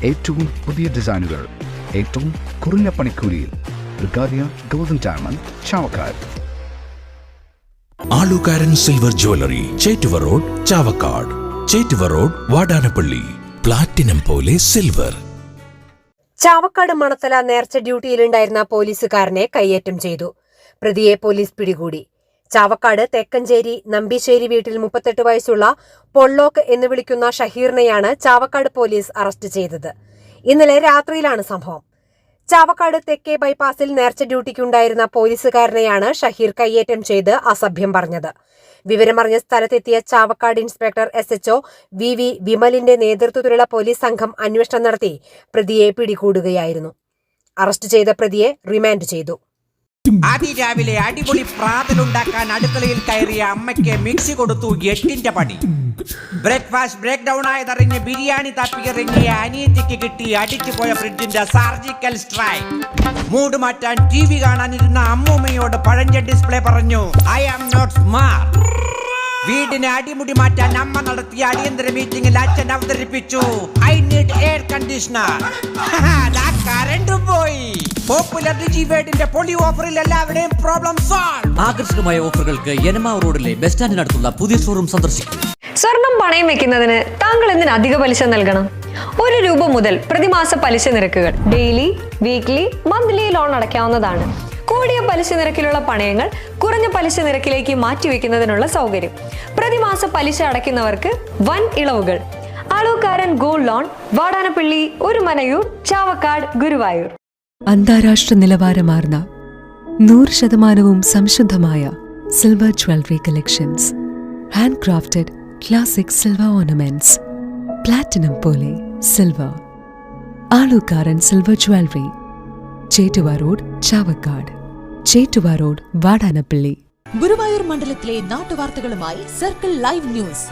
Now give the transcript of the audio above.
ഏറ്റവും പുതിയ ഡിസൈനുകൾ ഏറ്റവും കുറഞ്ഞ പണിക്കൂലിയിൽ ബ്രിഗാദിയ golden diamond Chavakkad. Alukaran silver jewellery, Chettuva road, Chavakkad. Chettuva road, Vadanappally. Platinum പോലെ സിൽവർ. ചാവക്കാട് മണത്തല നേർച്ച ഡ്യൂട്ടിയിലുണ്ടായിരുന്ന പോലീസുകാരനെ കയ്യേറ്റം ചെയ്തു. പ്രതിയെ പോലീസ് പിടികൂടി. ചാവക്കാട് തെക്കഞ്ചേരി നമ്പിശ്ശേരി വീട്ടിൽ 38 വയസ്സുള്ള പൊള്ളോക്ക് എന്ന് വിളിക്കുന്ന ഷഹീറിനെയാണ് ചാവക്കാട് പോലീസ് അറസ്റ്റ് ചെയ്തത്. ഇന്നലെ രാത്രിയിലാണ് സംഭവം. ചാവക്കാട് തെക്കേ ബൈപ്പാസിൽ നേർച്ച ഡ്യൂട്ടിക്കുണ്ടായിരുന്ന പോലീസുകാരനെയാണ് ഷഹീർ കയ്യേറ്റം ചെയ്ത് അസഭ്യം പറഞ്ഞത്. വിവരമറിഞ്ഞ സ്ഥലത്തെത്തിയ ചാവക്കാട് ഇൻസ്പെക്ടർ SHO VV വിമലിന്റെ നേതൃത്വത്തിലുള്ള പോലീസ് സംഘം അന്വേഷണം നടത്തി പ്രതിയെ പിടികൂടുകയായിരുന്നു. അറസ്റ്റ് ചെയ്ത പ്രതിയെ റിമാൻഡ് ചെയ്തു. അതിരാവിലെ അടിപൊളി പ്രാതലുണ്ടാക്കാൻ അടുക്കളയിൽ കയറിയ അമ്മയ്ക്ക് മിക്സി കൊടുത്തു 8ന്റെ പണി. ബ്രേക്ക്ഫാസ്റ്റ് ബ്രേക്ക് ഡൗൺ ആയതറിഞ്ഞ് ബിരിയാണി തപ്പിയിറങ്ങിയ അനിയത്തിക്ക് കിട്ടി അടിച്ചുപോയ ഫ്രിഡ്ജിന്റെ സർജിക്കൽ സ്ട്രൈക്ക്. മൂഡ് മാറ്റാൻ TV കാണാനിരുന്ന അമ്മൂമ്മയോട് പഴഞ്ച ഡിസ്പ്ലേ പറഞ്ഞു, ഐ ആം നോട്ട് സ്മാർട്ട്. വീടിനെ അടിമുടി മാറ്റാൻ അമ്മ നടത്തിയ അടിയന്തര മീറ്റിംഗിൽ അച്ഛൻ അവതരിപ്പിച്ചു, I need air conditioner. Current പോയി. പോപ്പുലർ ഡിജിവേഡിന്റെ പൊളി ഓഫറിൽ എല്ലാവരുടെയും പ്രോബ്ലം സോൾവ്. ആകർഷകമായ ഓഫറുകൾക്ക് യനമാവ് റോഡിലെ ബസ് സ്റ്റാൻഡിനടുത്തുള്ള പുതിയ ഷോറൂം സന്ദർശിക്കും. സ്വർണം പണയം വെക്കുന്നതിന് താങ്കൾ എന്തിന് അധിക പലിശ നൽകണം? ₹1 മുതൽ പ്രതിമാസ പലിശ നിരക്കുകൾ ഡെയിലി, വീക്ക്ലി, മന്ത്ലി ലോൺ അടയ്ക്കാവുന്നതാണ്. കൂടിയ പലിശ നിരക്കിലുള്ള പണയങ്ങൾ കുറഞ്ഞ പലിശ നിരക്കിലേക്ക് മാറ്റിവെക്കുന്നതിനുള്ള സൗകര്യം. പ്രതിമാസ പലിശ അടയ്ക്കുന്നവർക്ക് വൻ ഇളവുകൾ. Alukaran gold loan, Vadanappally, Orumanayur, Chavakkad, Guruvayur. അന്താരാഷ്ട്ര നിലവാരമാർന്ന 100% സംശുദ്ധമായ silver jewellery collections. Handcrafted classic silver ornaments. Platinum പോലെ silver. Alukaran silver jewellery, Chettuva road, Chavakkad. Chettuva road, Vadanappally. Guruvayur മണ്ഡലത്തിലെ നാട്ടുവാർത്തകളുമായി സർക്കിൾ ലൈവ് ന്യൂസ്.